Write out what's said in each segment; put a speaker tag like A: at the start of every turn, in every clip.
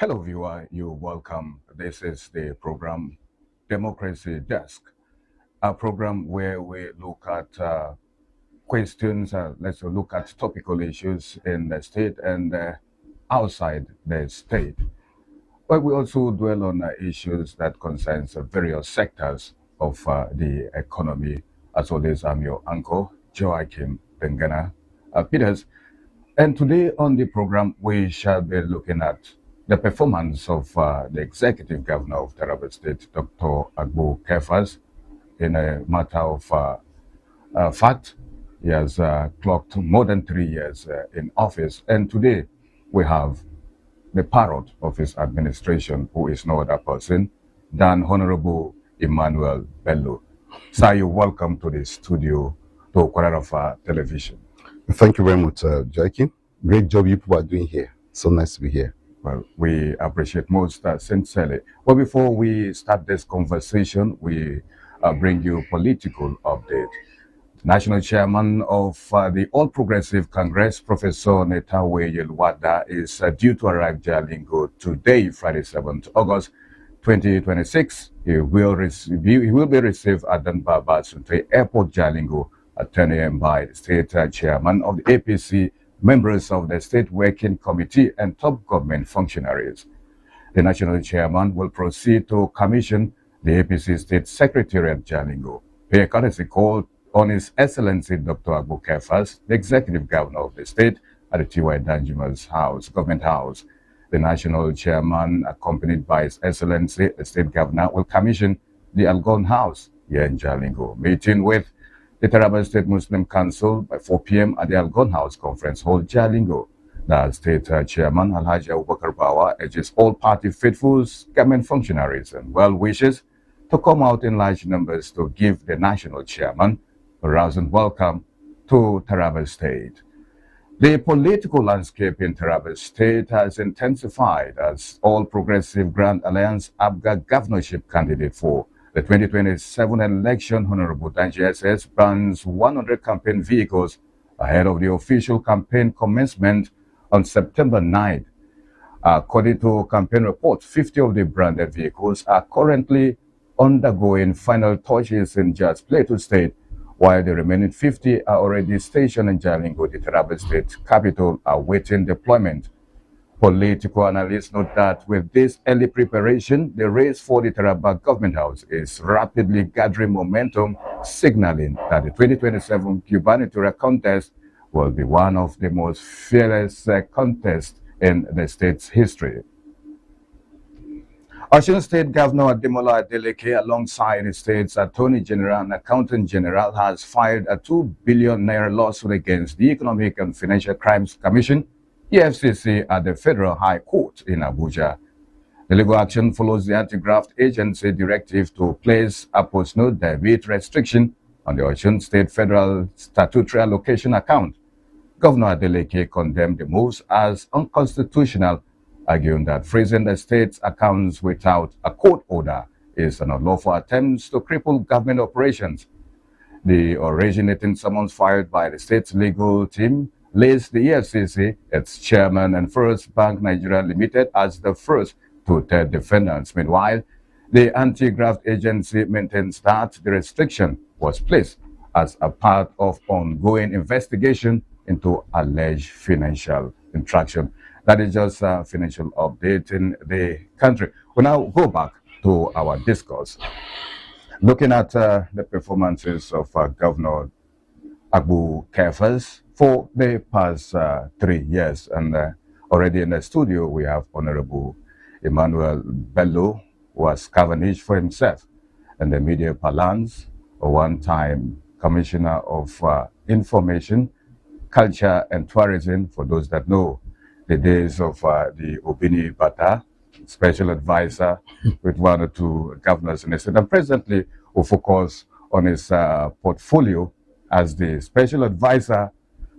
A: Hello, viewer. You're welcome. This is the program Democracy Desk, a program where we look at questions, let's look at topical issues in the state and outside the state. But we also dwell on issues that concerns various sectors of the economy. As always, I'm your uncle, Joachim Bengana Peters. And today on the program, we shall be looking at the performance of the executive governor of Taraba State, Dr. Agbo Kefas, in a matter of fact. He has clocked more than 3 years in office. And today we have the parrot of his administration, who is no other person than Honorable Emmanuel Bello. Sir, you're welcome to the studio to Kwararafa Television.
B: Thank you very much, Joachim. Great job you people are doing here. So nice to be here.
A: Well, we appreciate most sincerely. But before we start this conversation, we bring you political update. National Chairman of the All Progressive Congress, Professor Netawe Yelwada, is due to arrive Jalingo today, Friday, 7th August 2026. He will be received at Danbaba Sunte Airport, Jalingo, at 10 a.m. by the State Chairman of the APC, members of the State Working Committee, and top government functionaries. The National Chairman will proceed to commission the APC State Secretariat Jalingo, pay a courtesy call on His Excellency Dr. Agbo Kefas, the Executive Governor of the state, at the T.Y. Danjuma's house, Government House. The National Chairman, accompanied by His Excellency, the State Governor, will commission the Algon House here in Jalingo, meeting with the Taraba State Muslim Council by 4 p.m. at the Algon House Conference Hall, Jalingo. The State Chairman, Alhaji Abubakar Bawa, urges all party faithfuls, government functionaries, and well-wishers to come out in large numbers to give the National Chairman a rousing welcome to Taraba State. The political landscape in Taraba State has intensified as All Progressive Grand Alliance ABGA governorship candidate for the 2027 election, Honorable Danji SS, burns 100 campaign vehicles ahead of the official campaign commencement on September 9th. According to campaign reports, 50 of the branded vehicles are currently undergoing final touches in Jos Plateau State, while the remaining 50 are already stationed in Jalingo, the Taraba State capital, awaiting deployment. Political analysts note that with this early preparation, the race for the Taraba Government House is rapidly gathering momentum, signaling that the 2027 gubernatorial contest will be one of the most fierce contests in the state's history. Osun State Governor Ademola Adeleke, alongside the state's Attorney General and Accountant General, has filed a 2 billion naira lawsuit against the Economic and Financial Crimes Commission, EFCC, at the Federal High Court in Abuja. The legal action follows the Anti-Graft Agency directive to place a post-note debit restriction on the Osun State Federal Statutory Allocation account. Governor Adeleke condemned the moves as unconstitutional, arguing that freezing the state's accounts without a court order is an unlawful attempt to cripple government operations. The originating summons filed by the state's legal team lists the EFCC, its chairman, and First Bank Nigeria Limited as the first to third defendants. Meanwhile, the Anti-Graft Agency maintains that the restriction was placed as a part of ongoing investigation into alleged financial interaction. That is just a financial update in the country. We now go back to our discourse, looking at the performances of Governor Agbo Kefas for the past 3 years. And already in the studio, we have Honorable Emmanuel Bello, who has scavenged for himself in the media parlance, a one-time Commissioner of Information, Culture and Tourism, for those that know the days of the Obini Bata, special advisor with 1 or 2 governors in the state. And presently, will focus on his portfolio as the special advisor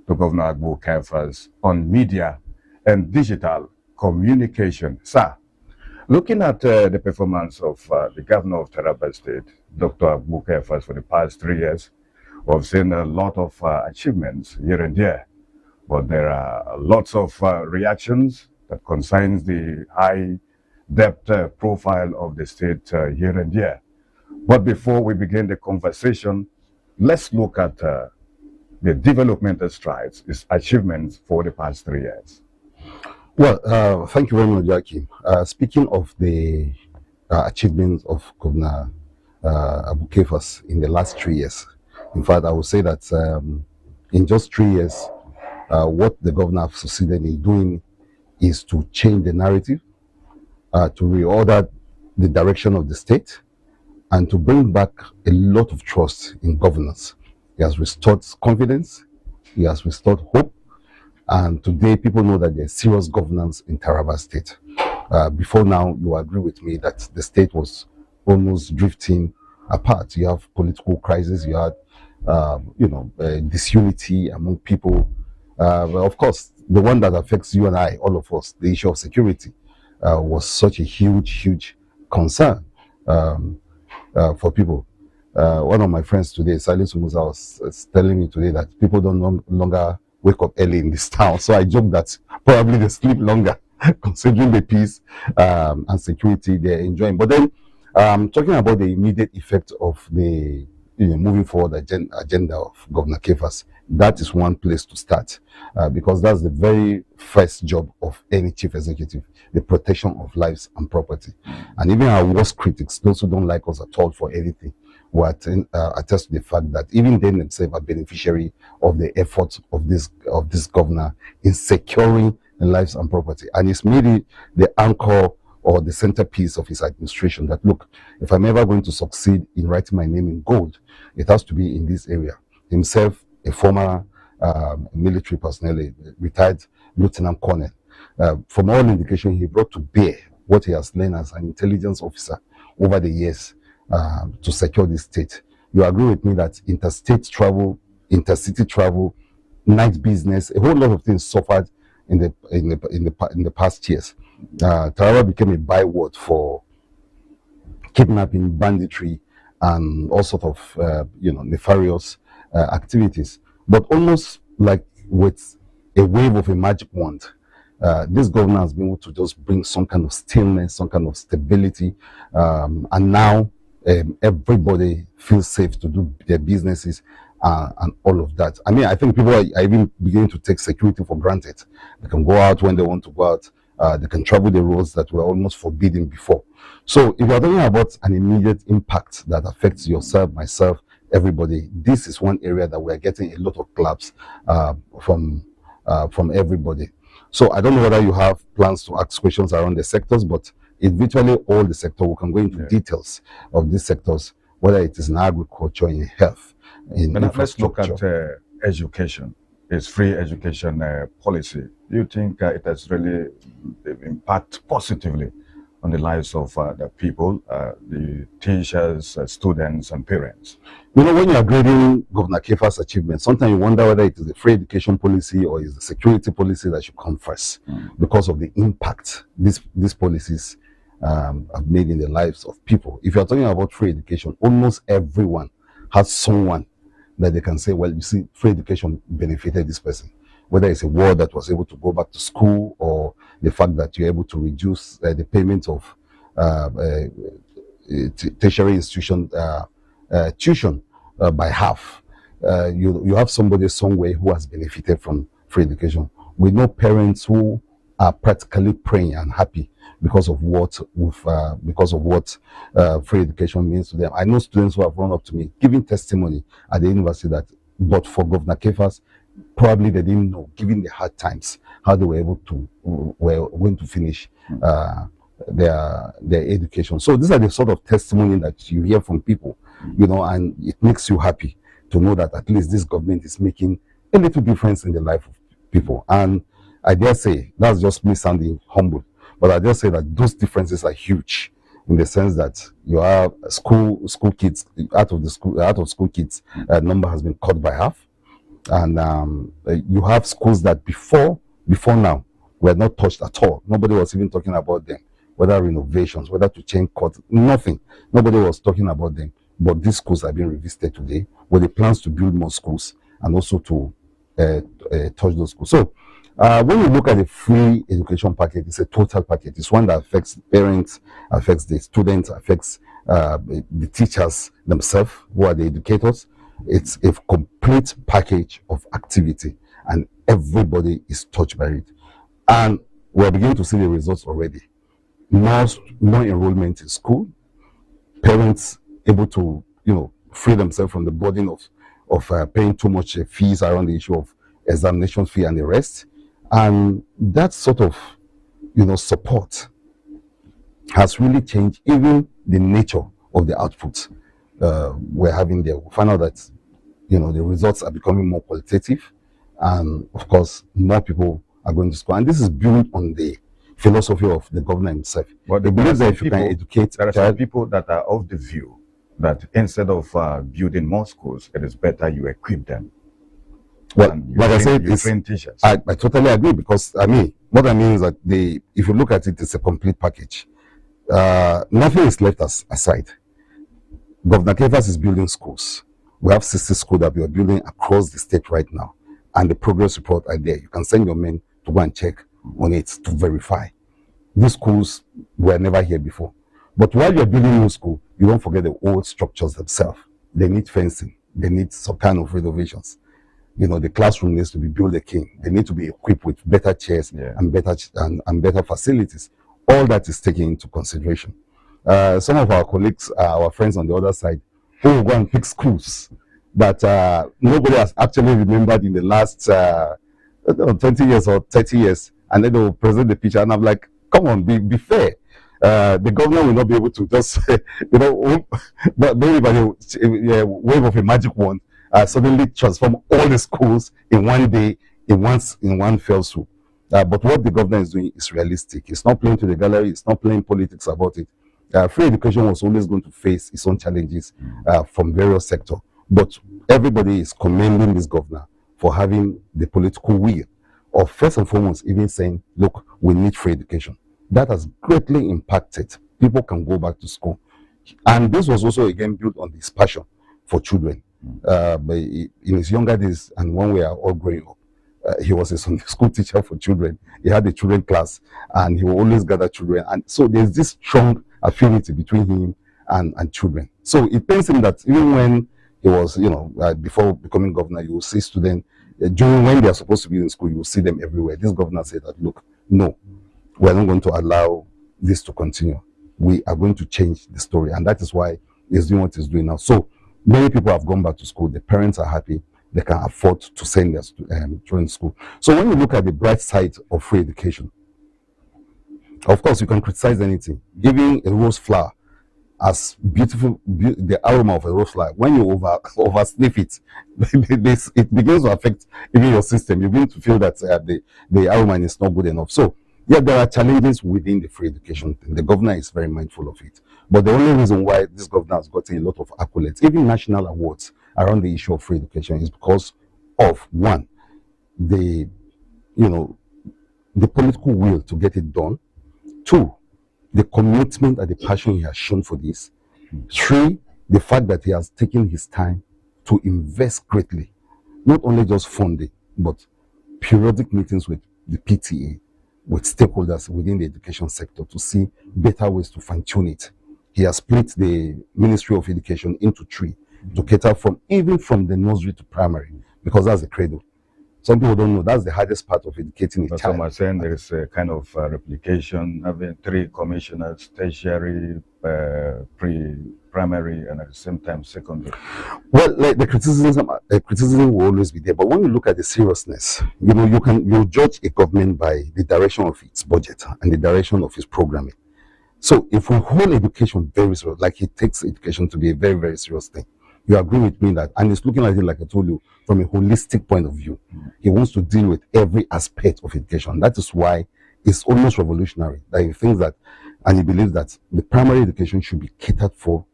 A: to Governor Agbo Kefas on media and digital communication. Sir, looking at the performance of the governor of Taraba State, Dr. Agbo Kefas, for the past 3 years, we've seen a lot of achievements here and there. But there are lots of reactions that concerns the high debt profile of the state here and there. But before we begin the conversation, let's look at the developmental strides, its achievements for the past 3 years.
B: Well, thank you very much, Jackie. Speaking of the achievements of Governor Abu Kefas in the last 3 years, in fact, I would say that in just 3 years, what the governor has succeeded in doing is to change the narrative, to reorder the direction of the state, and to bring back a lot of trust in governance. He has restored confidence, he has restored hope, and today people know that there's serious governance in Taraba State. Before now, you agree with me that the state was almost drifting apart. You have political crisis, you had disunity among people. Well, of course, the one that affects you and I, all of us, the issue of security, was such a huge concern for people. One of my friends today, Salisu Musa, was telling me today that people don't no longer wake up early in this town. So I joke that probably they sleep longer, considering the peace and security they're enjoying. But then, talking about the immediate effect of the moving forward agenda of Governor Kefas, that is one place to start, because that's the very first job of any chief executive, the protection of lives and property. And even our worst critics, those who don't like us at all for anything, will attest to the fact that even they themselves are beneficiary of the efforts of this governor in securing the lives and property. And it's made it the anchor or the centerpiece of his administration that, look, if I'm ever going to succeed in writing my name in gold, it has to be in this area. Himself, a former military personnel, a retired lieutenant colonel, from all indication, he brought to bear what he has learned as an intelligence officer over the years to secure this state. You agree with me that interstate travel, intercity travel, night business, a whole lot of things suffered in the past years. Taraba became a byword for kidnapping, banditry, and all sorts of nefarious activities. But almost like with a wave of a magic wand, this governor has been able to just bring some kind of stillness, some kind of stability, and now everybody feels safe to do their businesses and all of that. I mean, I think people are even beginning to take security for granted. They can go out when they want to go out. They can travel the roads that were almost forbidden before. So if you're talking about an immediate impact that affects yourself, myself, everybody, this is one area that we're getting a lot of claps from everybody. So I don't know whether you have plans to ask questions around the sectors, but it's virtually all the sector. We can go into details of these sectors, whether it is in agriculture, in health, in infrastructure.
A: Let's look at education. It's free education policy. Do you think it has really impact positively on the lives of the people, the teachers, students, and parents?
B: You know, when you are grading Governor Kefas' achievements, sometimes you wonder whether it is the free education policy or is the security policy that should come first, because of the impact these policies have made in the lives of people. If you are talking about free education, almost everyone has someone that they can say, well, you see, free education benefited this person. Whether it's a ward that was able to go back to school, or the fact that you're able to reduce the payment of tertiary institution tuition by half. You have somebody somewhere who has benefited from free education. We know parents who are practically praying and happy because of what free education means to them. I know students who have run up to me giving testimony at the university that, but for Governor Kefas, probably they didn't know, given the hard times, how they were going to finish their education. So these are the sort of testimony that you hear from people, and it makes you happy to know that at least this government is making a little difference in the life of people. And I dare say, that's just me sounding humble, but I dare say that those differences are huge, in the sense that you have school kids, out of school kids, number has been cut by half. And you have schools that before now were not touched at all. Nobody was even talking about them, whether renovations, whether to change court, nothing. Nobody was talking about them. But these schools are being revisited today with the plans to build more schools and also to touch those schools. So When you look at the free education package, it's a total package. It's one that affects parents, affects the students, affects the teachers themselves, who are the educators. It's a complete package of activity, and everybody is touched by it. And we're beginning to see the results already. More enrollment in school, parents able to, free themselves from the burden of paying too much fees around the issue of examination fee and the rest. And that sort of, support has really changed even the nature of the output we're having there. We find out that, the results are becoming more qualitative, and of course, more people are going to school. And this is built on the philosophy of the governor himself.
A: But
B: they believe that if you can educate,
A: there are some people that are of the view that instead of building more schools, it is better you equip them.
B: Well, like I said,
A: train teachers.
B: I totally agree, because what I mean is that if you look at it, it's a complete package. Nothing is left aside. Governor Kefas is building schools. We have 60 schools that we are building across the state right now, and the progress report are there. You can send your men to go and check on it to verify. These schools were never here before. But while you're building new school, you don't forget the old structures themselves. They need fencing. They need some kind of renovations. The classroom needs to be built again. They need to be equipped with better chairs and better facilities. All that is taken into consideration. Some of our colleagues, our friends on the other side, who will go and pick schools that nobody has actually remembered in the last 20 years or 30 years, and then they will present the picture, and I'm like, come on, be fair. The governor will not be able to just, don't wave of a magic wand, suddenly transform all the schools in one day, in one fell swoop. But what the governor is doing is realistic. It's not playing to the gallery. It's not playing politics about it. Free education was always going to face its own challenges from various sectors. But everybody is commending this governor for having the political will of, first and foremost, even saying, look, we need free education. That has greatly impacted. People can go back to school. And this was also, again, built on this passion for children. But in his younger days, and when we are all growing up, he was a Sunday school teacher for children. He had a children class, and he will always gather children. And so there's this strong affinity between him and children. So it pains him that even when he was, before becoming governor, you will see students, during when they are supposed to be in school, you will see them everywhere. This governor said that, look, no, we're not going to allow this to continue. We are going to change the story. And that is why he's doing what he's doing now. So many people have gone back to school. The parents are happy. They can afford to send their children to school. So when you look at the bright side of free education, of course, you can criticize anything. Giving a rose flower as beautiful, the aroma of a rose flower, when you over sniff it, it begins to affect even your system. You begin to feel that the aroma is not good enough. So, yeah, there are challenges within the free education thing. The governor is very mindful of it. But the only reason why this governor has gotten a lot of accolades, even national awards around the issue of free education, is because of, one, the political will to get it done. Two, the commitment and the passion he has shown for this. Three, the fact that he has taken his time to invest greatly, not only just funding, but periodic meetings with the PTA, with stakeholders within the education sector to see better ways to fine-tune it. He has split the Ministry of Education into three to cater even from the nursery to primary, because that's the cradle. Some people don't know that's the hardest part of educating a child.
A: Some are saying there is a kind of replication, having three commissioners, tertiary, primary, and at the same time secondary.
B: Well, like the criticism will always be there. But when you look at the seriousness, you judge a government by the direction of its budget and the direction of its programming. So if we hold education very serious, like he takes education to be a very, very serious thing, you agree with me that, and it's looking at it, like I told you, from a holistic point of view. He wants to deal with every aspect of education. That is why it's almost revolutionary. That he thinks that, and he believes that the primary education should be catered for,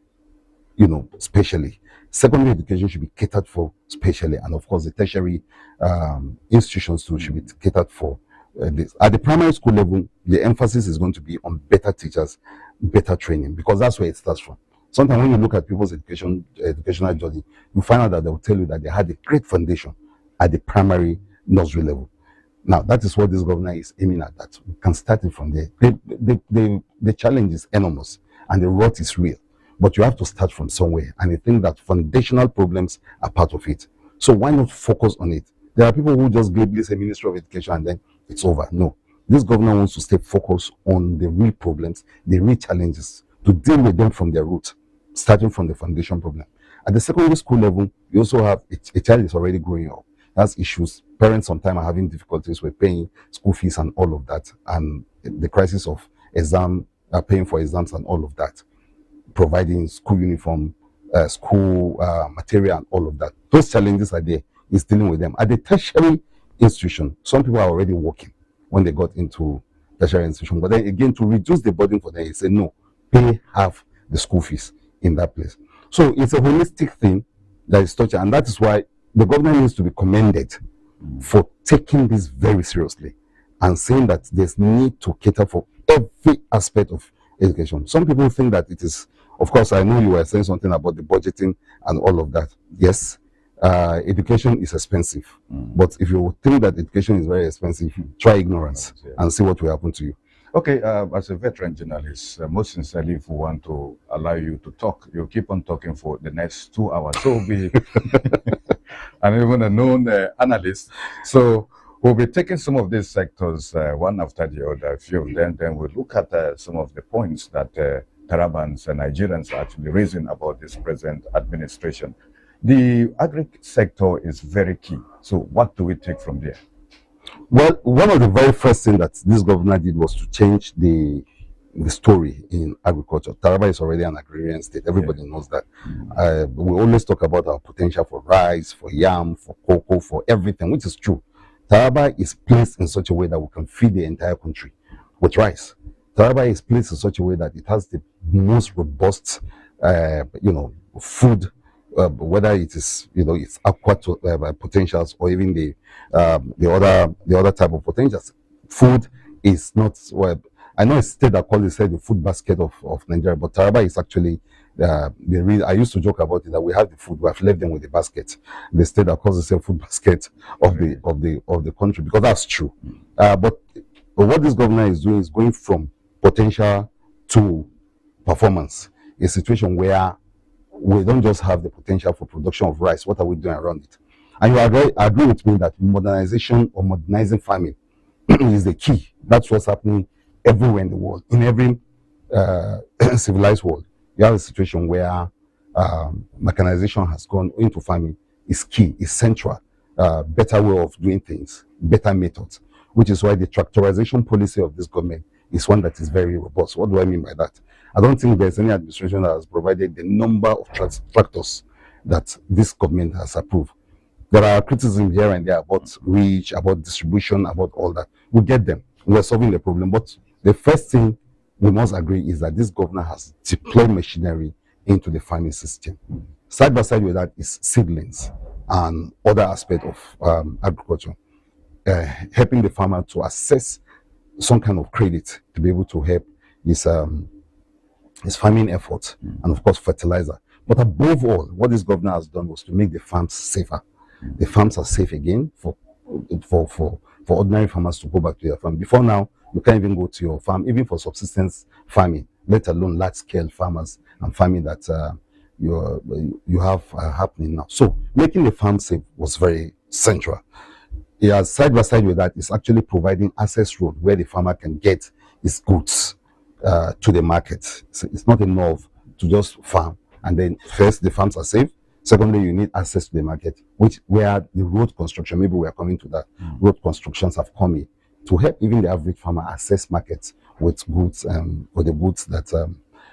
B: specially. Secondary education should be catered for specially, and of course the tertiary institutions too should be catered for. This. At the primary school level, the emphasis is going to be on better teachers, better training, because that's where it starts from. Sometimes when you look at people's educational journey, you find out that they will tell you that they had a great foundation at the primary nursery level. Now, that is what this governor is aiming at, that we can start it from there. The challenge is enormous and the rot is real, but you have to start from somewhere. And I think that foundational problems are part of it. So why not focus on it? There are people who just glibly say Ministry of Education and then it's over. No, this governor wants to stay focused on the real problems, the real challenges, to deal with them from their root, starting from the foundation problem. At the secondary school level, you also have a child is already growing up, has issues. Parents sometimes are having difficulties with paying school fees and all of that, and the crisis of paying for exams and all of that, providing school uniform, school material and all of that. Those challenges are there. Is dealing with them. At the tertiary institution, some people are already working when they got into tertiary institution. But then again, to reduce the burden for them, he said, no, pay half the school fees in that place. So it's a holistic thing that is touched, and that is why the government needs to be commended for taking this very seriously and saying that there's need to cater for every aspect of education. Some people think that it is, of course, I know you were saying something about the budgeting and all of that. Yes, education is expensive, but if you think that education is very expensive, try ignorance and see what will happen to you.
A: Okay, as a veteran journalist, most sincerely, if we want to allow you to talk, you keep on talking for the next 2 hours. So we, and even a known analyst, so we'll be taking some of these sectors one after the other, a few of them. Then we'll look at some of the points that Tarabans and Nigerians are actually raising about this present administration. The agri sector is very key. So what do we take from there?
B: Well, one of the very first things that this governor did was to change the story in agriculture. Taraba is already an agrarian state. Everybody knows that. We always talk about our potential for rice, for yam, for cocoa, for everything, which is true. Taraba is placed in such a way that we can feed the entire country with rice. Taraba is placed in such a way that it has the most robust, food. Whether it is its aqua potentials or even the other type of potentials. Food is not, well, I know a state that calls itself the food basket of Nigeria, but Taraba is actually the real. I used to joke about it that we have the food, we have left them with the basket. The state that calls itself food basket of the country, because that's true. But what this governor is doing is going from potential to performance. A situation where we don't just have the potential for production of rice. What are we doing around it? And you agree with me that modernization or modernizing farming is the key. That's what's happening everywhere in the world. In every civilized world, you have a situation where mechanization has gone into farming. Is key, is central. Better way of doing things, better methods, which is why the tractorization policy of this government is one that is very robust. What do I mean by that? I don't think there's any administration that has provided the number of tractors that this government has approved. There are criticisms here and there about reach, about distribution, about all that. We get them. We're solving the problem. But the first thing we must agree is that this governor has deployed machinery into the farming system. Side by side with that is seedlings and other aspects of agriculture, helping the farmer to assess some kind of credit to be able to help his farming efforts, and of course fertilizer. But above all, what this governor has done was to make the farms safer. The farms are safe again for ordinary farmers to go back to their farm. Before now, you can't even go to your farm, even for subsistence farming, let alone large-scale farmers and farming that you have happening now. So making the farm safe was very central. Yeah, side by side with that is actually providing access road where the farmer can get his goods to the market. So it's not enough to just farm and then first the farms are safe. Secondly, you need access to the market, where the road construction, maybe we are coming to that. Road constructions have come in to help even the average farmer access markets with goods or the goods that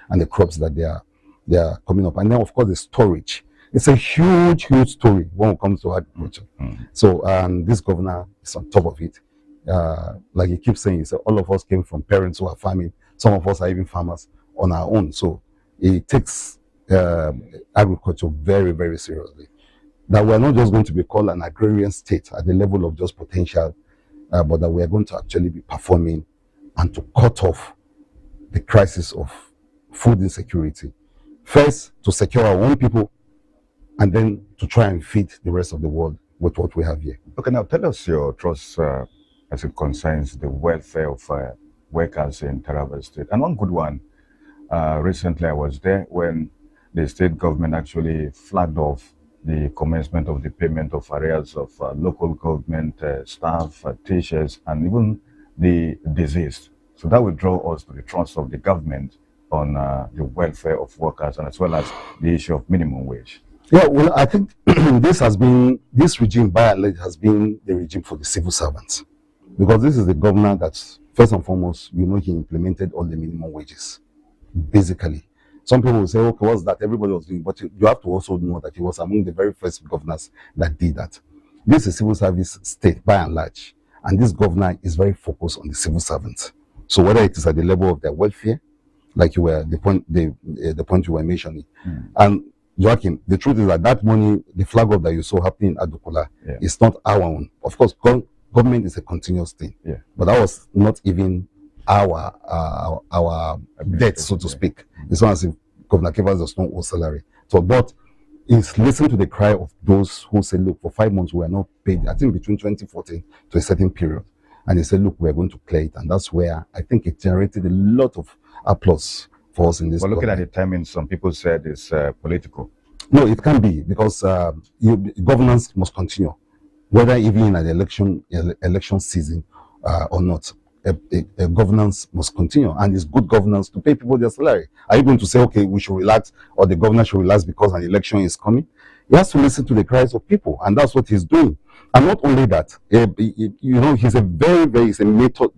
B: and the crops that they are coming up. And then of course the storage. It's a huge story when it comes to agriculture. So this governor is on top of it. Like he keeps saying, so all of us came from parents who are farming. Some of us are even farmers on our own. So it takes agriculture very, very seriously. That we're not just going to be called an agrarian state at the level of just potential, but that we are going to actually be performing and to cut off the crisis of food insecurity. First, to secure our own people, and then to try and feed the rest of the world with what we have here.
A: Okay, now tell us your trust as it concerns the welfare of workers in Taraba State. And one good one, recently I was there when the state government actually flagged off the commencement of the payment of arrears of local government staff, teachers, and even the deceased. So that will draw us to the trust of the government on the welfare of workers, and as well as the issue of minimum wage.
B: Yeah, well, I think this regime by and large has been the regime for the civil servants, because this is the governor that first and foremost, he implemented all the minimum wages, basically. Some people will say, okay, what's that? Everybody was doing, but you have to also know that he was among the very first governors that did that. This is a civil service state by and large, and this governor is very focused on the civil servants. So whether it is at the level of their welfare, like you were the point you were mentioning, and Joachim, the truth is that money, the flag off that you saw happening in Adukola, is not our own. Of course, government is a continuous thing, but that was not even our debt, so to speak. It's not as if Governor Kevas does not owe salary. So, but it's listen to the cry of those who say, look, for 5 months we are not paid. I think between 2014 to a certain period, and they said, look, we're going to clear it, and that's where I think it generated a lot of applause for us in this.
A: Well, looking at the timing, some people said it's political.
B: No, it can be, because governance must continue, whether even in an election season or not. A governance must continue, and it's good governance to pay people their salary. Are you going to say, okay, we should relax, or the governor should relax because an election is coming? He has to listen to the cries of people, and that's what he's doing. And not only that, he's a very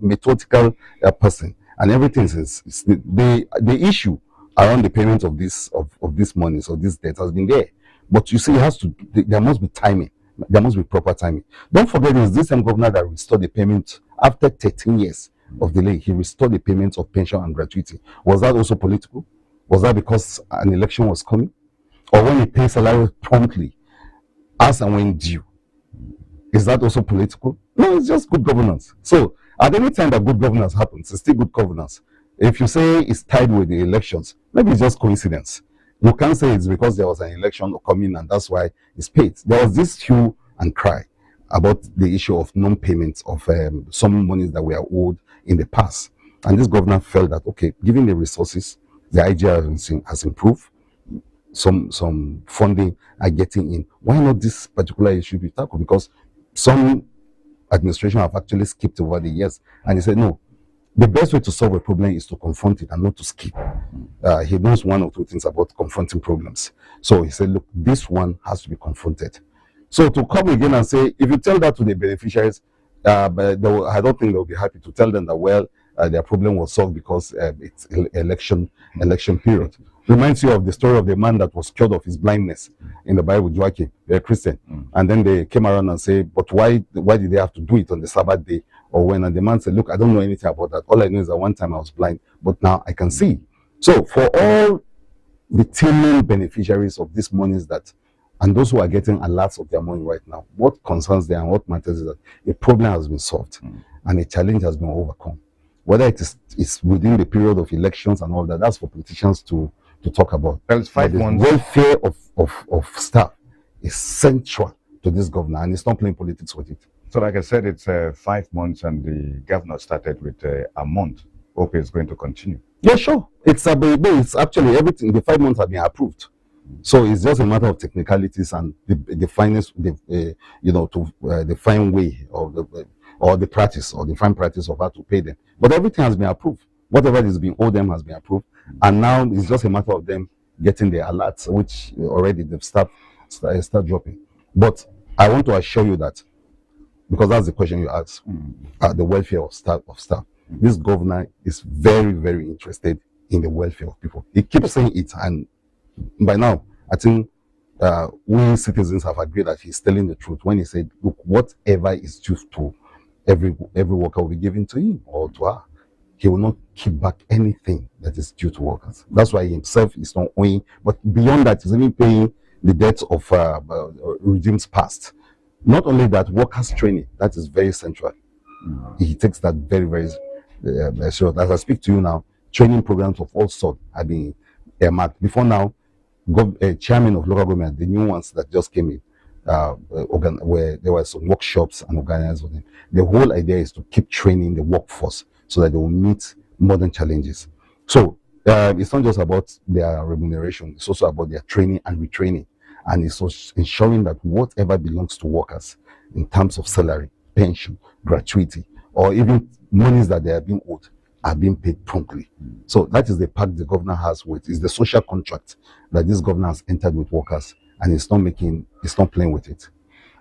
B: methodical person, and everything is the issue around the payment of this money, so this debt has been there. But you see, there must be timing. There must be proper timing. Don't forget, it's this same governor that restored the payment after 13 years of delay. He restored the payment of pension and gratuity. Was that also political? Was that because an election was coming? Or when he pays salary promptly, as and when due? Is that also political? No, it's just good governance. So at any time that good governance happens, it's still good governance. If you say it's tied with the elections, maybe it's just coincidence. You can't say it's because there was an election coming and that's why it's paid. There was this hue and cry about the issue of non-payment of some monies that were owed in the past. And this governor felt that, okay, given the resources, the IGR has improved, some funding are getting in. Why not this particular issue be tackled? Because some administration have actually skipped over the years. And he said, no, the best way to solve a problem is to confront it and not to skip. He knows one or two things about confronting problems. So he said, look, this one has to be confronted. So to come again and say, if you tell that to the beneficiaries, I don't think they'll be happy to tell them that, well, their problem was solved because it's election period. Reminds you of the story of the man that was cured of his blindness in the Bible, Joachim, a Christian. And then they came around and said, but why did they have to do it on the Sabbath day? Or when? And the man said, look, I don't know anything about that. All I know is that one time I was blind, but now I can see. So for all the teeming beneficiaries of these monies and those who are getting alerts of their money right now, what concerns them and what matters is that a problem has been solved and a challenge has been overcome. Whether it's within the period of elections and all that, that's for politicians to talk about.
A: Well, it's 5 months.
B: The welfare of staff is central to this governor, and it's not playing politics with it.
A: So like I said, it's 5 months and the governor started with a month. Hope it's going to continue.
B: Yeah, sure. It's actually everything. The 5 months have been approved. So it's just a matter of technicalities and the finest, the fine way of the practice or the fine practice of how to pay them. But everything has been approved. Whatever is being owed them has been approved. And now it's just a matter of them getting their alerts, which already they've start dropping. But I want to assure you that, because that's the question you asked, the welfare of staff. This governor is very, very interested in the welfare of people. He keeps saying it, and by now, I think we citizens have agreed that he's telling the truth when he said, look, whatever is due to every worker will be given to him or to her. He will not keep back anything that is due to workers. That's why himself is not owing, but beyond that, he's even paying the debts of regimes past. Not only that, workers training, that is very central. He takes that very, very serious. As I speak to you now, training programs of all sorts have been earmarked. Before now, chairman of local government, the new ones that just came in, where there were some workshops and organized with them. The whole idea is to keep training the workforce so that they will meet modern challenges. So it's not just about their remuneration, it's also about their training and retraining. And it's also ensuring that whatever belongs to workers in terms of salary, pension, gratuity, or even monies that they are being owed are being paid promptly. So that is the pact the governor has with, is the social contract that this governor has entered with workers, and it's not playing with it.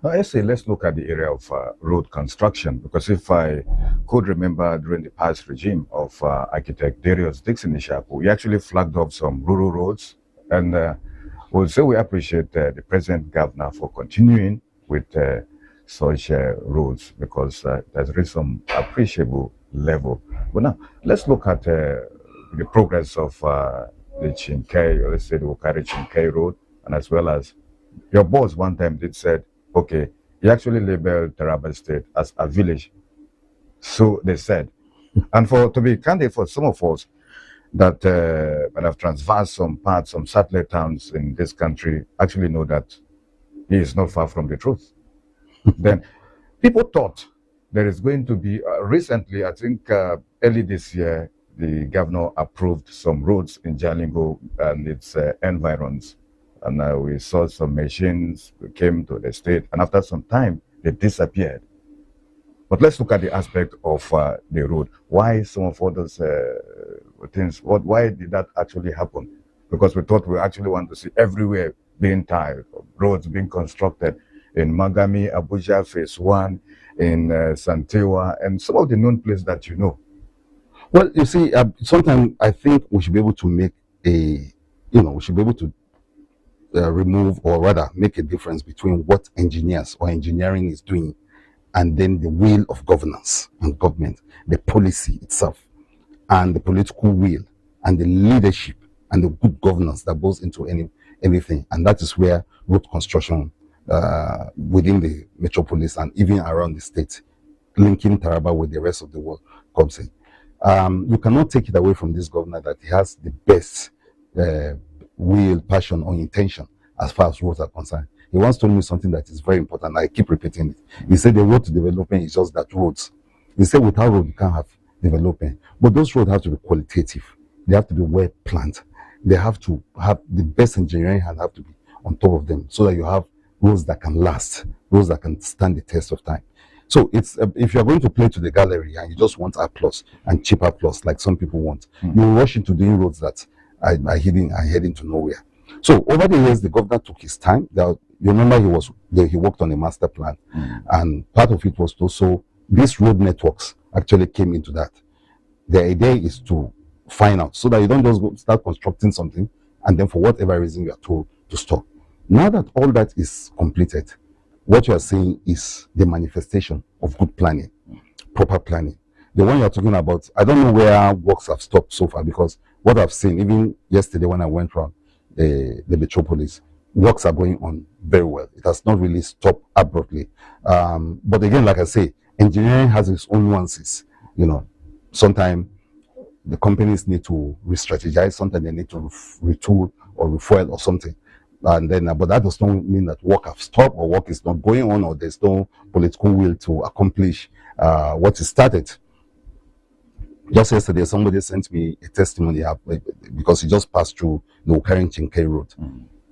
A: Now, I say let's look at the area of road construction, because if I could remember during the past regime of architect Darius Dixon Ishaku, he actually flagged off some rural roads, and we'll say we appreciate the present governor for continuing with such roads, because there's reached some appreciable level. But now let's look at the progress of the Chinkei, or let's say the Okari Chinkei road, and as well as your boss one time did said, okay, he actually labeled Taraba State as a village. So they said. And to be candid, for some of us that have transversed some parts, some satellite towns in this country, actually know that he is not far from the truth. Then people thought there is going to be, recently, I think early this year, the governor approved some roads in Jalingo and its environs. And we saw some machines came to the state, and after some time, they disappeared. But let's look at the aspect of the road. Why some of all those things, why did that actually happen? Because we thought we actually want to see everywhere being tiled, roads being constructed in Magami, Abuja, Phase 1, in Santewa, and some of the known places that you know.
B: Well, you see, sometimes I think we should be able to make we should be able to remove, or rather make a difference between what engineers or engineering is doing and then the will of governance and government, the policy itself, and the political will, and the leadership, and the good governance that goes into anything. And that is where road construction within the metropolis and even around the state, linking Taraba with the rest of the world, comes in. You cannot take it away from this governor that he has the best will, passion, or intention as far as roads are concerned. He once told me something that is very important. I keep repeating it. He said the road to development is just that, roads. He said without road you can't have development. But those roads have to be qualitative. They have to be well planned. They have to have the best engineering and have to be on top of them, so that you have roads that can last, roads that can stand the test of time. So it's if you're going to play to the gallery and you just want A plus and cheaper plus, like some people want, you rush into doing roads that are heading to nowhere. So over the years, the governor took his time. You remember he worked on a master plan, and part of it was also these road networks actually came into that. The idea is to find out, so that you don't just start constructing something and then for whatever reason you are told to stop. Now that all that is completed, what you are saying is the manifestation of good planning, proper planning. The one you are talking about, I don't know where works have stopped so far, because what I've seen, even yesterday when I went from the metropolis, works are going on very well. It has not really stopped abruptly. But again, like I say, engineering has its own nuances. Sometimes the companies need to re-strategize, sometimes they need to retool or refuel or something. And then, but that does not mean that work has stopped or work is not going on, or there's no political will to accomplish what is started. Just yesterday, somebody sent me a testimony because he just passed through the Okari Chinkei road.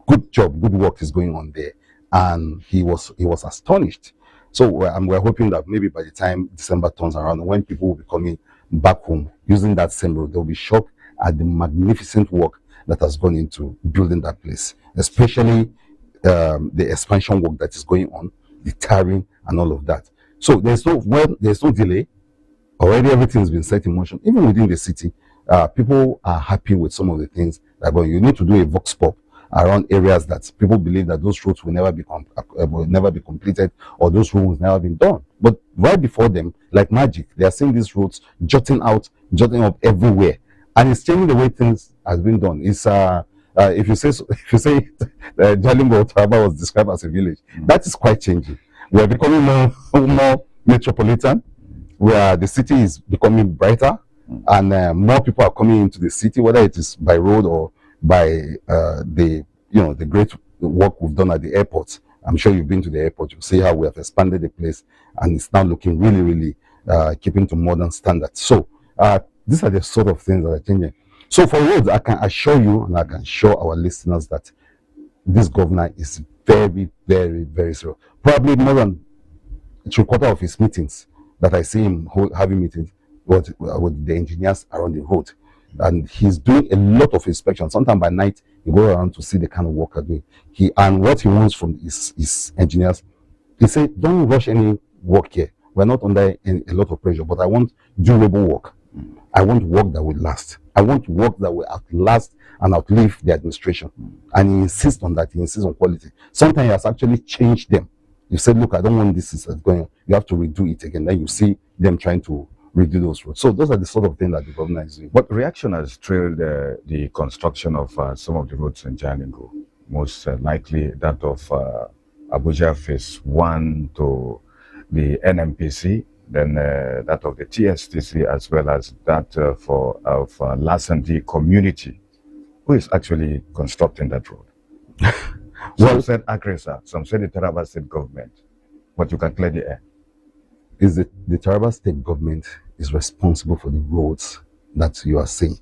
B: Good job, good work is going on there, and he was astonished. So we're hoping that maybe by the time December turns around, when people will be coming back home using that same road, they'll be shocked at the magnificent work that has gone into building that place, especially the expansion work that is going on, the tarring and all of that. So there's no delay. Already everything has been set in motion. Even within the city, people are happy with some of the things that are going. You need to do a vox pop around areas that people believe that those roads will never be completed, or those roads will never be done. But right before them, like magic, they are seeing these roads jutting up everywhere, and it's changing the way things has been done. It's if you say Jalingo Taraba was described as a village, that is quite changing. We are becoming more metropolitan, where the city is becoming brighter, and more people are coming into the city, whether it is by road or by the great work we've done at the airports, I'm sure you've been to the airport. You see how we have expanded the place, and it's now looking really, really keeping to modern standards. So these are the sort of things that are changing. So for roads, I can assure you and I can show our listeners that this governor is very, very, very serious. Probably more than 3/4 of his meetings that I see him having meetings with the engineers around the road. And he's doing a lot of inspections. Sometimes by night, he goes around to see the kind of work they're doing. And what he wants from his engineers, he said, don't rush any work here. We're not under a lot of pressure, but I want durable work. I want work that will last. I want work that will outlast and outlive the administration. And he insists on that. He insists on quality. Sometimes he has actually changed them. He said, look, I don't want this is going on. You have to redo it again. Then you see them trying to redo those roads. So those are the sort of things that the government is doing.
A: But reaction has trailed the construction of some of the roads in Jalingo. Most likely that of Abuja Phase 1 to the NMPC, then that of the TSTC, as well as that of Lasandi community. Who is actually constructing that road? Some said Agresa, some said the Taraba State government. But you can clear the air.
B: Is the Taraba State government is responsible for the roads that you are seeing.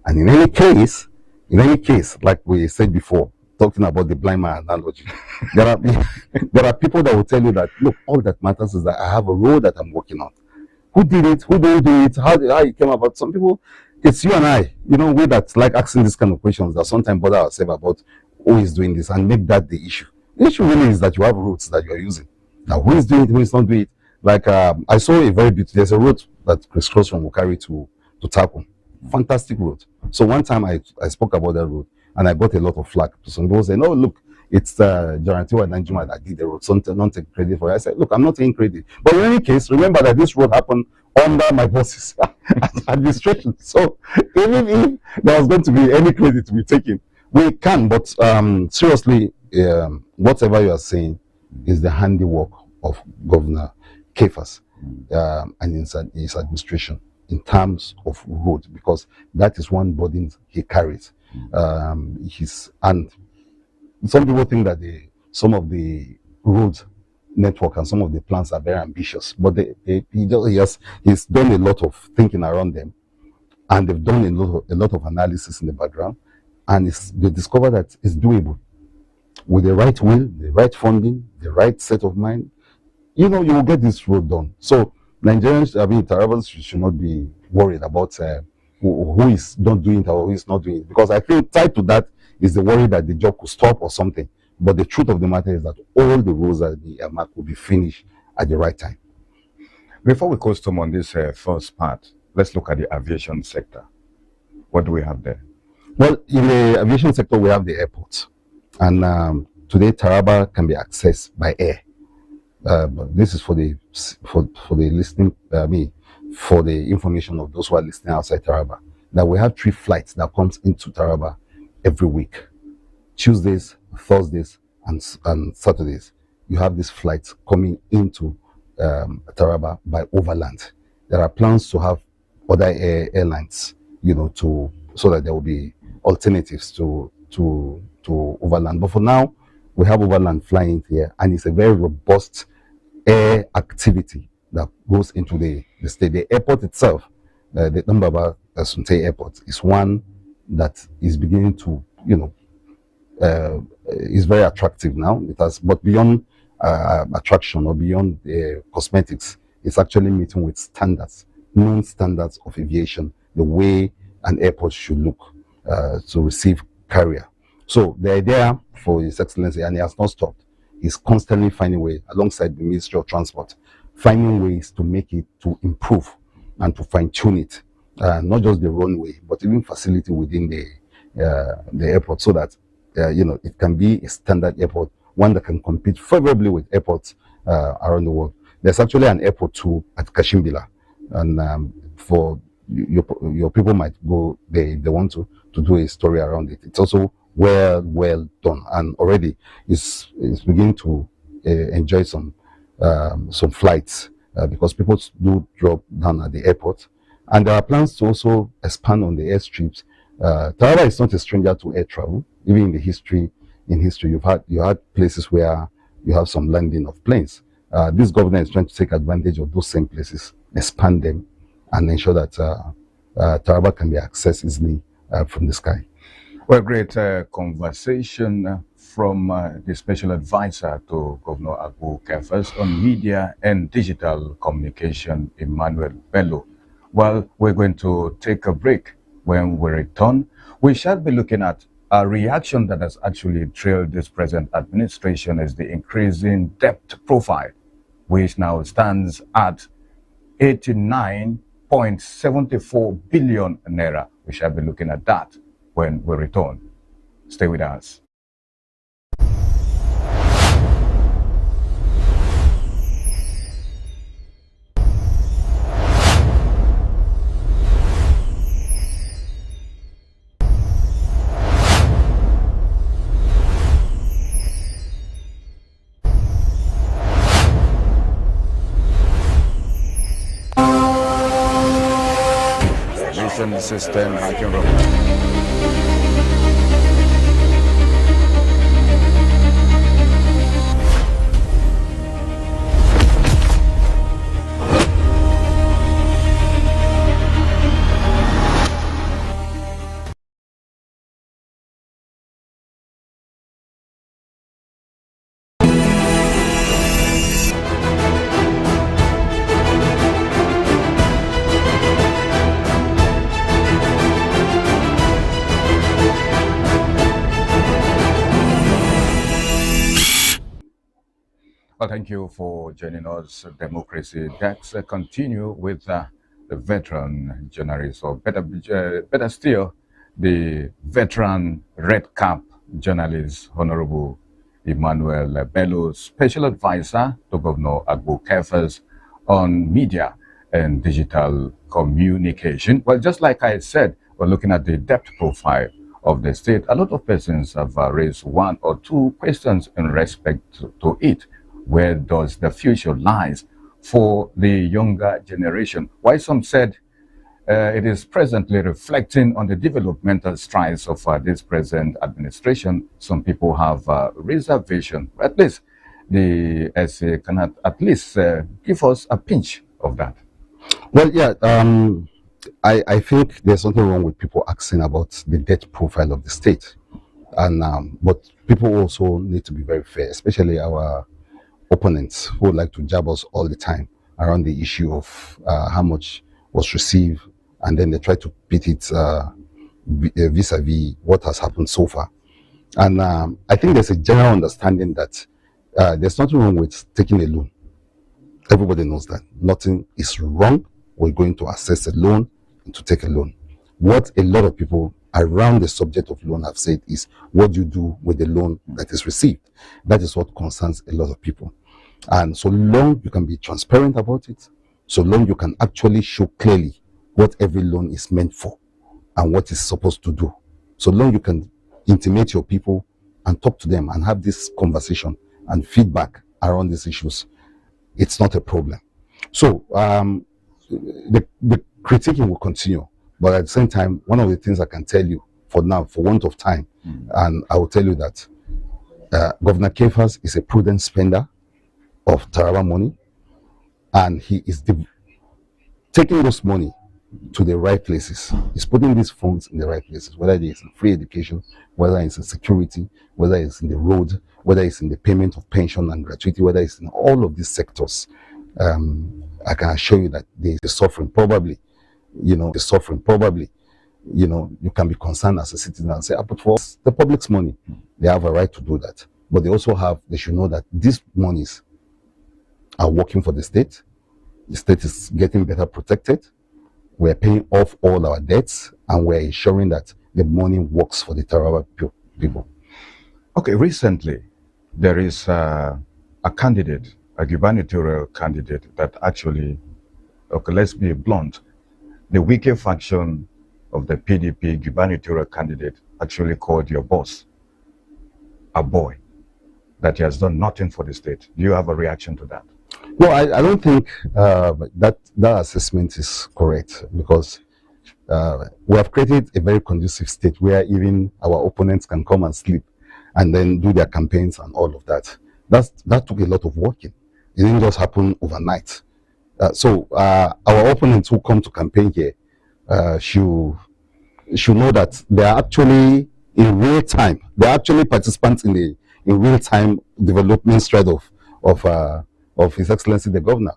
B: And in any case, like we said before, talking about the blind man analogy, there are people that will tell you that, look, all that matters is that I have a road that I'm working on. Who did it? Who didn't do it? How it came about? Some people, it's you and I, we that like asking this kind of questions that sometimes bother ourselves about who is doing this and make that the issue. The issue really is that you have roads that you are using. Now, who is doing it, who is not doing it? Like, I saw a very beautiful, there's a road that crisscross from Wukari to Takum. Fantastic road. So one time I spoke about that road and I got a lot of flack. Some people say, no, look, it's Jarantiwa Danjuma that did the road. So don't take credit for it. I said, look, I'm not taking credit. But in any case, remember that this road happened under my boss's administration. So even if there was going to be any credit to be taken, we can. But seriously, whatever you are saying is the handiwork of Governor Kefas and his administration in terms of road, because that is one burden he carries. And some people think that some of the road network and some of the plans are very ambitious, but he's done a lot of thinking around them, and they've done a lot of analysis in the background, and they discover that it's doable with the right will, the right funding, the right set of mind. You will get this road done. So Nigerians, Tarabans should not be worried about who is not doing it or who is not doing it, because I think tied to that is the worry that the job could stop or something. But the truth of the matter is that all the roads that the earmark will be finished at the right time.
A: Before we custom on this first part, let's look at the aviation sector. What do we have there?
B: Well, in the aviation sector, we have the airport, and today Taraba can be accessed by air. But this is for the listening, for the information of those who are listening outside Taraba, that we have 3 flights that comes into Taraba every week. Tuesdays, Thursdays, and Saturdays. You have these flights coming into Taraba by overland. There are plans to have other airlines, so that there will be alternatives to overland. But for now, we have overland flying here, and it's a very robust air activity that goes into the state. The airport itself, the Tambaba Sunte Airport, is one that is beginning to, is very attractive now. But beyond attraction or beyond cosmetics, it's actually meeting with standards, known standards of aviation, the way an airport should look to receive carrier. So the idea for His Excellency, and he has not stopped, is constantly finding ways, alongside the Ministry of Transport, finding ways to make it, to improve and to fine-tune it, not just the runway, but even facility within the airport, so that it can be a standard airport, one that can compete favorably with airports around the world. There's actually an airport too at Kashimbila, and for your people might go there if they want to do a story around it. It's also well done, and already it's beginning to enjoy some flights because people do drop down at the airport, and there are plans to also expand on the airstrips. Taraba is not a stranger to air travel. Even in history, you had places where you have some landing of planes. This government is trying to take advantage of those same places, expand them, and ensure that Taraba can be accessed easily from the sky.
A: Well, great conversation from the special advisor to Governor Abu Kefas on media and digital communication, Emmanuel Bello. Well, we're going to take a break. When we return, we shall be looking at a reaction that has actually trailed this present administration as the increasing debt profile, which now stands at 89.74 billion naira. We shall be looking at that when we return. Stay with us. Mission system, I can Well, thank you for joining us. Democracy Dex continue with the veteran journalist, or better still, the veteran red cap journalist, Honorable Emmanuel Bello, special advisor to Governor Abu Kefas on media and digital communication. Well, just like I said, we're looking at the debt profile of the state. A lot of persons have raised one or two questions in respect to it. Where does the future lies for the younger generation? Why some said it is presently reflecting on the developmental strides of this present administration. Some people have reservation. At least the essay can at least give us a pinch of that.
B: Well, yeah, I think there's something wrong with people asking about the debt profile of the state. And but people also need to be very fair, especially our opponents who like to jab us all the time around the issue of how much was received, and then they try to beat it vis-a-vis what has happened so far. And I think there's a general understanding that there's nothing wrong with taking a loan. Everybody knows that. Nothing is wrong with going to access a loan and to take a loan. What a lot of people around the subject of loan have said is, what do you do with the loan that is received? That is what concerns a lot of people. And so long you can be transparent about it, so long you can actually show clearly what every loan is meant for and what it's supposed to do, so long you can intimate your people and talk to them and have this conversation and feedback around these issues, it's not a problem. So the critiquing will continue. But at the same time, one of the things I can tell you for now, for want of time, and I will tell you that Governor Kefas is a prudent spender of Taraba money, and he is taking those money to the right places. He's putting these funds in the right places, whether it is in free education, whether it's in security, whether it's in the road, whether it's in the payment of pension and gratuity, whether it's in all of these sectors. I can assure you that there is suffering. Probably you can be concerned as a citizen and say, but for the public's money, they have a right to do that. But they should know that these monies are working for the state. The state is getting better protected. We're paying off all our debts, and we're ensuring that the money works for the Taraba people.
A: Okay, recently, there is a candidate, a gubernatorial candidate that actually, okay, let's be blunt, the weaker faction of the PDP gubernatorial candidate actually called your boss a boy, that he has done nothing for the state. Do you have a reaction to that?
B: No, I don't think that assessment is correct, because we have created a very conducive state where even our opponents can come and sleep and then do their campaigns and all of that. That took a lot of working. It didn't just happen overnight. So our opponents who come to campaign here should know that they are actually in real time. They are actually participants in the in real time development stride of His Excellency the Governor.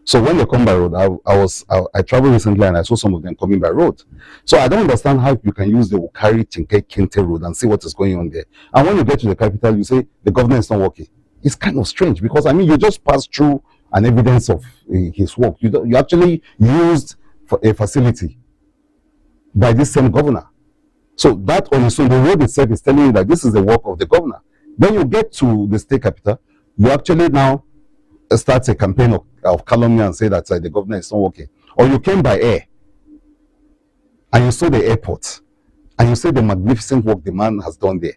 B: So when they come by road, I traveled recently and I saw some of them coming by road. So I don't understand how you can use the Ukari Chinke Kente road and see what is going on there. And when you get to the capital, you say the governor is not working. It's kind of strange because I mean you just passed through an evidence of his work. You actually used for a facility by this same governor. So that on its own, the road itself is telling you that this is the work of the governor. Then you get to the state capital, you actually now start a campaign of calumny and say that the governor is not working. Or you came by air and you saw the airport and you say the magnificent work the man has done there.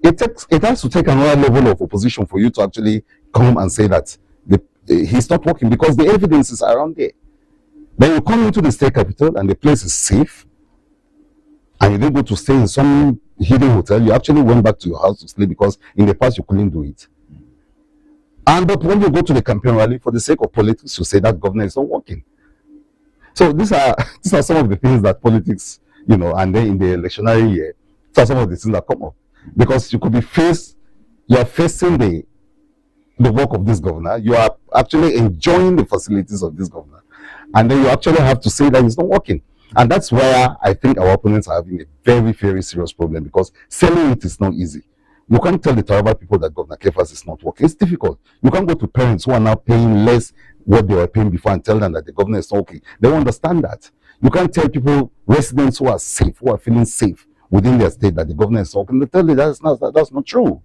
B: It has to take another level of opposition for you to actually come and say that he's not working because the evidence is around there. Then you come into the state capital and the place is safe and you didn't go to stay in some hidden hotel. You actually went back to your house to sleep because in the past you couldn't do it. But when you go to the campaign rally, for the sake of politics, you say that governor is not working. So these are some of the things that politics, and then in the electionary year, these are some of the things that come up. Because you could be you are facing the work of this governor, you are actually enjoying the facilities of this governor, and then you actually have to say that it's not working. And that's where I think our opponents are having a very, very serious problem because selling it is not easy. You can't tell the Taraba people that Governor Kefas is not working. It's difficult. You can't go to parents who are now paying less what they were paying before and tell them that the governor is not working. They won't understand that. You can't tell people, residents who are safe, who are feeling safe within their state that the governor is not working. They tell you that's not true.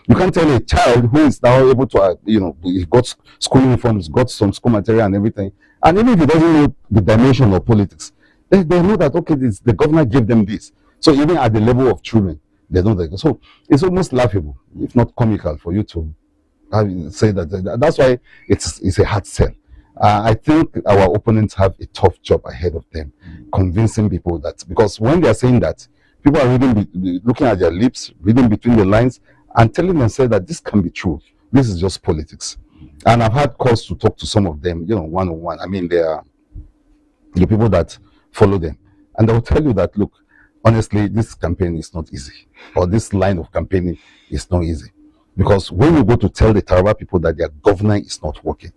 B: You can't tell a child who is now able to, he got school uniforms, got some school material and everything. And even if he doesn't know the dimension of politics, they know that, okay, the governor gave them this. So even at the level of children, they don't think. So it's almost laughable, if not comical, for you to say that. That's why it's a hard sell. I think our opponents have a tough job ahead of them, convincing people that, because when they are saying that, people are looking at their lips, reading between the lines, and telling themselves that this can be true. This is just politics. And I've had calls to talk to some of them, one-on-one. I mean, they are the people that follow them. And they will tell you that, look, honestly, this campaign is not easy. Or this line of campaigning is not easy. Because when you go to tell the Taraba people that their governor is not working,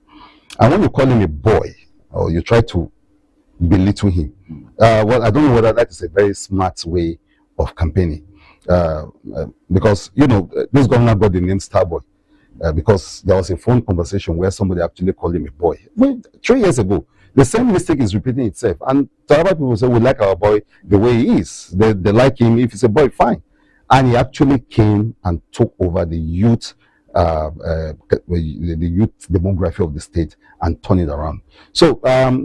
B: and when you call him a boy, or you try to belittle him, well, I don't know whether that is a very smart way of campaigning. Because, this governor got the name Starboy. Because there was a phone conversation where somebody actually called him a boy. Well, 3 years ago, the same mistake is repeating itself. And Taraba people say, we like our boy the way he is. They like him. If he's a boy, fine. And he actually came and took over the youth demography of the state and turned it around. So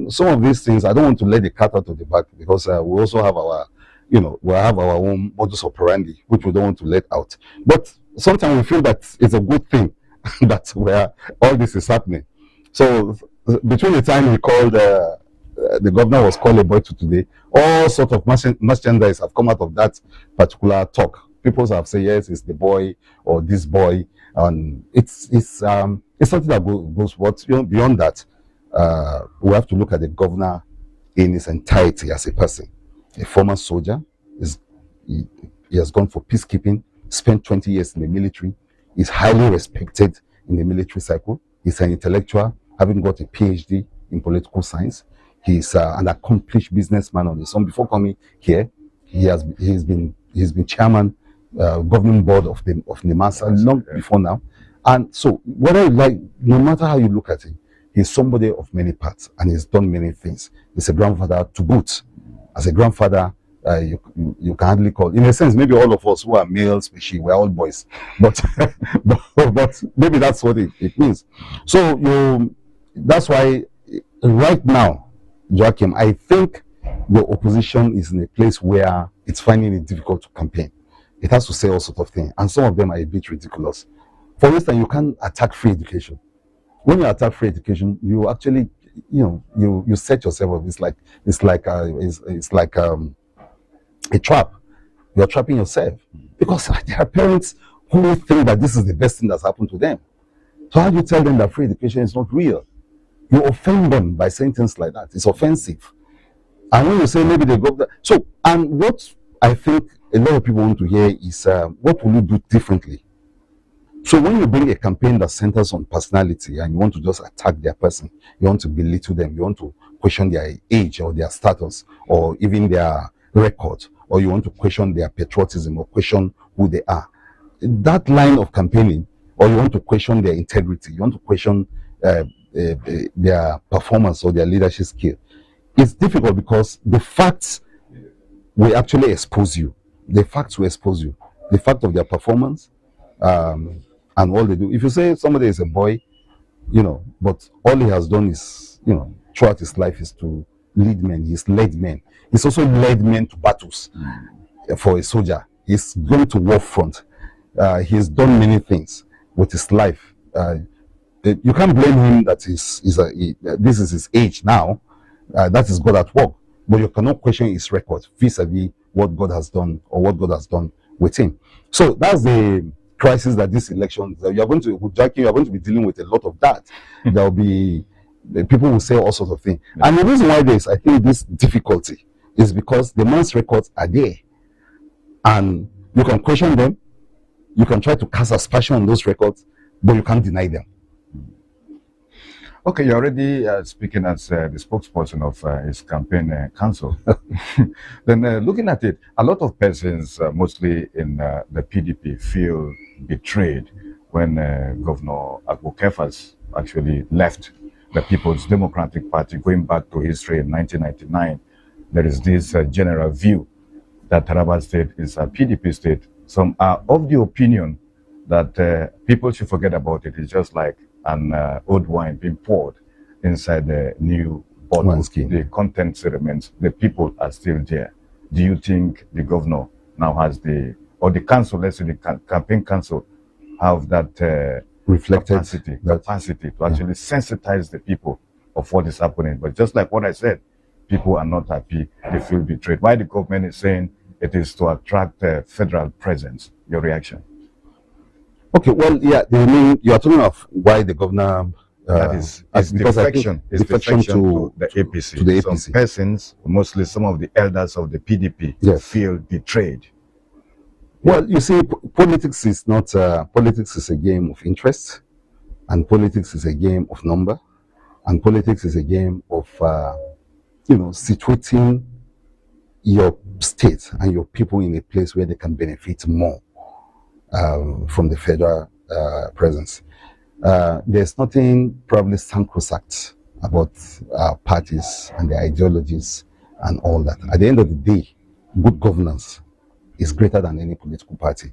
B: some of these things, I don't want to let the cat out of the bag because we also have our, we have our own modus operandi, which we don't want to let out. But sometimes we feel that it's a good thing that where all this is happening. So between the time he called, the governor was called a boy to today, all sorts of merchandise have come out of that particular talk. People have said, yes, it's the boy or this boy. And it's something that goes beyond that. We have to look at the governor in his entirety as a person. A former soldier, he has gone for peacekeeping, spent 20 years in the military, is highly respected in the military cycle. He's an intellectual, having got a PhD in political science. He's an accomplished businessman on his own. Before coming here, he's been chairman, governing board of NEMASA long before now. And so, whether you like, no matter how you look at him, he's somebody of many parts and he's done many things. He's a grandfather to boot. As a grandfather, you can hardly call. In a sense, maybe all of us who are male species, we're all boys. But but maybe that's what it means. So that's why right now, Joachim, I think the opposition is in a place where it's finding it difficult to campaign. It has to say all sorts of things, and some of them are a bit ridiculous. For instance, you can't attack free education. When you attack free education, you actually, you set yourself up. It's like a trap. You're trapping yourself because there are parents who will think that this is the best thing that's happened to them. So how do you tell them that free education is not real? You offend them by saying things like that. It's offensive. And when you say maybe they got that, so, and what I think a lot of people want to hear is, what will you do differently? So when you bring a campaign that centers on personality and you want to just attack their person, you want to belittle them, you want to question their age or their status or even their record, or you want to question their patriotism or question who they are, that line of campaigning, or you want to question their integrity, you want to question their performance or their leadership skill, it's difficult because the facts will actually expose you. The facts will expose you. The fact of their performance, and all they do. If you say somebody is a boy, but all he has done is, throughout his life is to lead men. He's led men. He's also led men to battles. For a soldier, he's going to war front. He's done many things with his life. You can't blame him that this is his age now. That is God at work. But you cannot question his record vis-a-vis what God has done or what God has done with him. So that's the crisis that this election, you are going to be dealing with a lot of that. There will be, people will say all sorts of things. And the reason why I think this difficulty is because the man's records are there. And you can question them, you can try to cast aspersion on those records, but you can't deny them.
A: Okay, you're already speaking as the spokesperson of his campaign council. Then looking at it, a lot of persons, mostly in the PDP, feel betrayed when Governor Agbo actually left the People's Democratic Party. Going back to history in 1999, there is this general view that Taraba State is a PDP state. Some are of the opinion that people should forget about it. It's just like an old wine being poured inside the new bottle. The content remains, the people are still there. Do you think the governor now has or the council, let's say the campaign council, have that capacity to actually sensitize the people of what is happening? But just like what I said, people are not happy, they feel betrayed. Why the government is saying it is to attract federal presence? Your reaction?
B: Okay, well, yeah, you are talking of why the governor
A: that is defection to the APC.
B: To the APC.
A: Some persons, mostly some of the elders of the PDP, feel betrayed.
B: Well, you see, politics is not politics is a game of interest, and politics is a game of number, and politics is a game of situating your state and your people in a place where they can benefit more from the federal presence. There's nothing probably sacrosanct about parties and their ideologies and all that. At the end of the day, good governance is greater than any political party.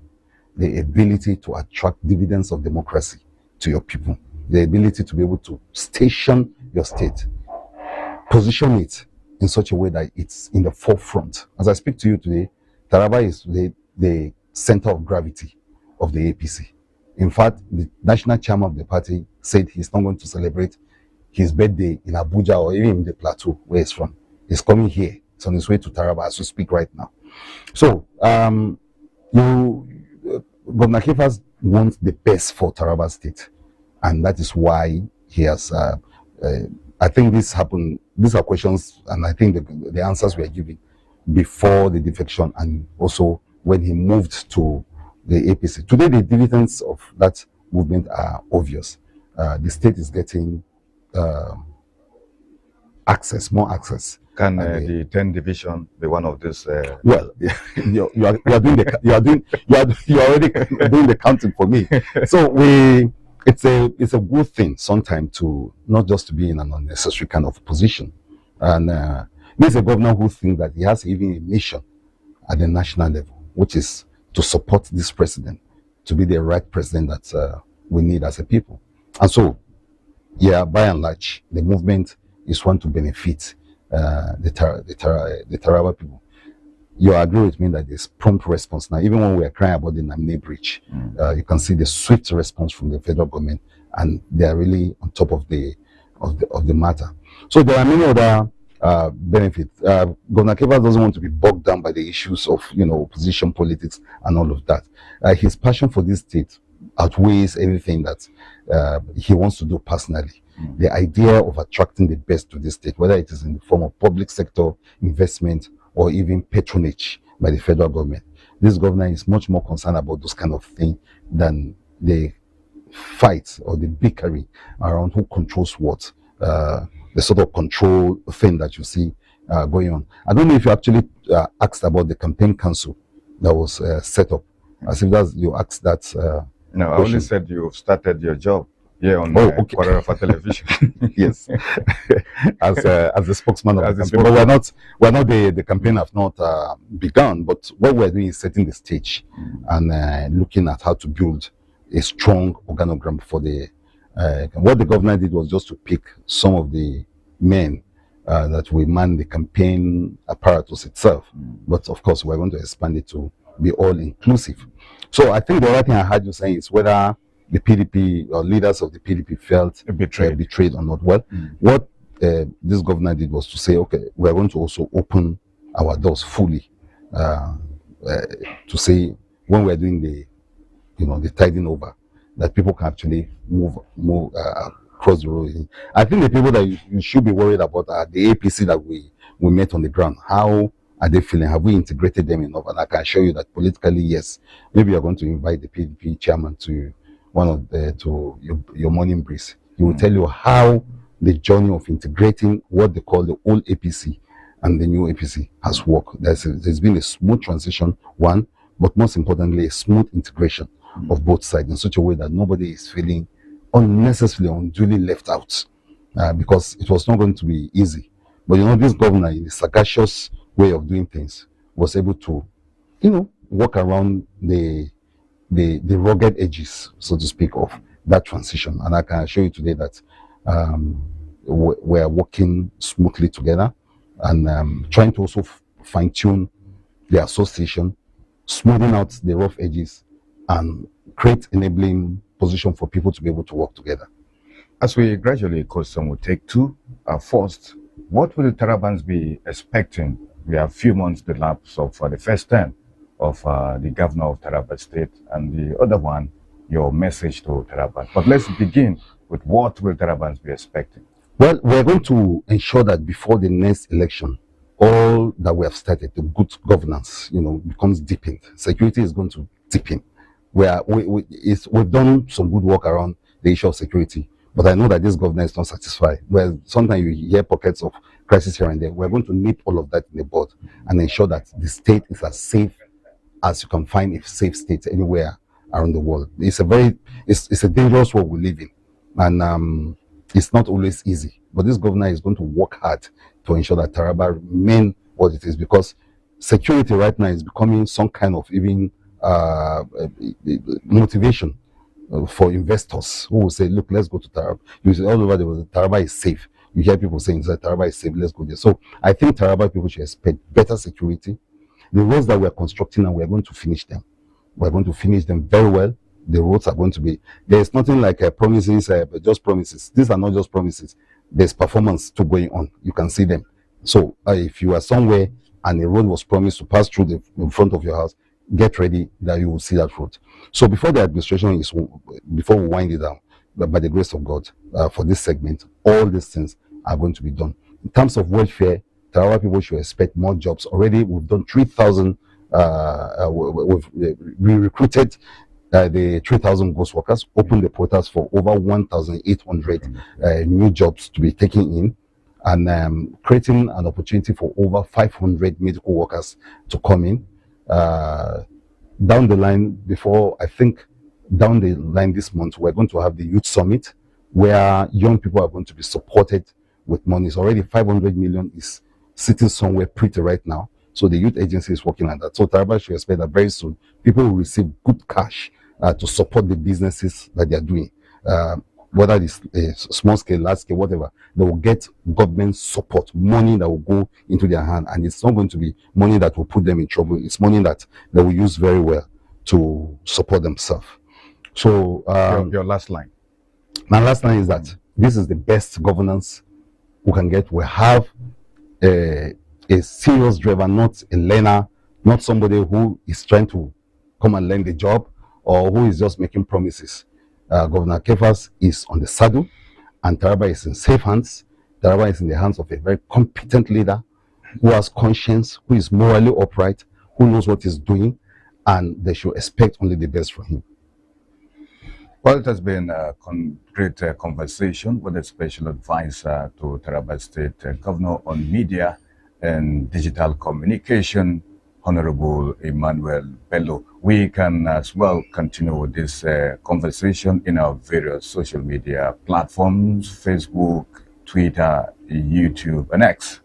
B: The ability to attract dividends of democracy to your people, the ability to be able to station your state, position it in such a way that it's in the forefront. As I speak to you today, Taraba is the center of gravity of the APC. In fact, the national chairman of the party said he's not going to celebrate his birthday in Abuja or even in the plateau where he's from. He's coming here. He's on his way to Taraba as we speak right now. So, Governor Kefas wants the best for Taraba State, and that is why he has. I think this happened. These are questions, and I think the answers were given before the defection, and also when he moved to the APC. Today, the dividends of that movement are obvious. The state is getting more access.
A: Can the 10 division be one of this?
B: Well, you are already doing the counting for me. So it's a good thing sometimes to not just to be in an unnecessary kind of position. And he's a governor who thinks that he has even a mission at the national level, which is to support this president, to be the right president that we need as a people. And so, yeah, by and large, the movement is one to benefit the Taraba people. You agree with me that there's prompt response now. Even when we are crying about the Namne breach, you can see the swift response from the federal government, and they are really on top of the matter. So there are many other benefit. Governor Keba doesn't want to be bogged down by the issues of, opposition politics and all of that. His passion for this state outweighs everything that he wants to do personally. The idea of attracting the best to this state, whether it is in the form of public sector investment or even patronage by the federal government, this governor is much more concerned about those kind of things than the fight or the bickering around who controls what, the sort of control thing that you see going on. I don't know if you actually asked about the campaign council that was set up. As if you asked that.
A: No, I only said you started your job here on Kwararafa Television.
B: Yes, as the spokesman of the campaign. But we're not the campaign have not begun. But what we're doing is setting the stage and looking at how to build a strong organogram for the. What the governor did was just to pick some of the men that will man the campaign apparatus itself. But of course, we're going to expand it to be all inclusive. So I think the other thing I heard you saying is whether the PDP or leaders of the PDP felt betrayed or not. Well, what this governor did was to say, okay, we're going to also open our doors fully to say when we're doing the tiding over, that people can actually move across the road. I think the people that you should be worried about are the APC that we met on the ground. How are they feeling? Have we integrated them enough? And I can assure you that politically, yes. Maybe you're going to invite the PDP chairman to your morning breeze. He will tell you how the journey of integrating what they call the old APC and the new APC has worked. There's been a smooth transition, one, but most importantly, a smooth integration of both sides in such a way that nobody is feeling unnecessarily, unduly left out, because it was not going to be easy. But this governor, in a sagacious way of doing things, was able to, work around the rugged edges, so to speak, of that transition. And I can assure you today that we are working smoothly together and trying to also fine-tune the association, smoothing out the rough edges, and create enabling position for people to be able to work together.
A: As we gradually course some will take two. First, what will the Tarabans be expecting? We have few months the lapse of the first term of the governor of Taraba State, and the other one, your message to Tarabans. But let's begin with what will Tarabans be expecting?
B: Well, we're going to ensure that before the next election, all that we have started, the good governance, becomes deepened. Security is going to deepen. We've done some good work around the issue of security, but I know that this governor is not satisfied. Well, sometimes you hear pockets of crisis here and there. We're going to nip all of that in the bud and ensure that the state is as safe as you can find a safe state anywhere around the world. It's a dangerous world we live in, and it's not always easy. But this governor is going to work hard to ensure that Taraba remain what it is, because security right now is becoming some kind of even motivation for investors who will say, look, let's go to Taraba. You see all over the world, Taraba is safe. You hear people saying that Taraba is safe, let's go there. So I think Taraba people should expect better security. The roads that we're constructing, and we're going to finish them. We're going to finish them very well. The roads are going to be, there's nothing like promises, just promises. These are not just promises. There's performance to going on. You can see them. So if you are somewhere and a road was promised to pass through in front of your house, get ready that you will see that road. So before the administration before we wind it down, by the grace of God, for this segment, all these things are going to be done. In terms of welfare, Taraba people should expect more jobs. Already we've done 3,000, we recruited the 3,000 ghost workers, opened the portals for over 1,800 new jobs to be taken in, and creating an opportunity for over 500 medical workers to come in. Down the line, down the line this month, we're going to have the Youth Summit, where young people are going to be supported with money. It's already 500 million is sitting somewhere pretty right now. So the youth agency is working on that. So Taraba should expect that very soon people will receive good cash to support the businesses that they are doing. Whether it's small scale, large scale, whatever, they will get government support, money that will go into their hand. And it's not going to be money that will put them in trouble. It's money that they will use very well to support themselves. So
A: your last line.
B: My last line is that this is the best governance we can get. We have a serious driver, not a learner, not somebody who is trying to come and learn the job or who is just making promises. Governor Kefas is on the saddle, and Taraba is in safe hands. Taraba is in the hands of a very competent leader who has conscience, who is morally upright, who knows what he's doing, and they should expect only the best from him.
A: Well, it has been a great conversation with a special advisor to Taraba State Governor on Media and Digital Communication, Honorable Emmanuel Bello. We can as well continue with this conversation in our various social media platforms, Facebook, Twitter, YouTube, and X.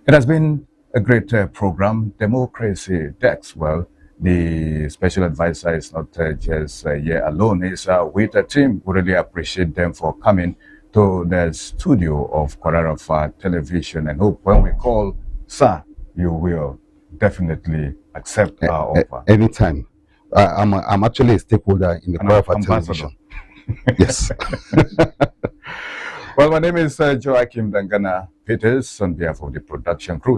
A: It has been a great program, Democracy Dex. Well, the special advisor is not just here alone. He's with a team. We really appreciate them for coming to the studio of Kwararafa Television, and hope when we call, sir, you will definitely accept our offer.
B: Anytime. I'm actually a stakeholder in the Kwararafa Television. Yes.
A: Well, my name is Joachim Dangana Peters on behalf of the production crew.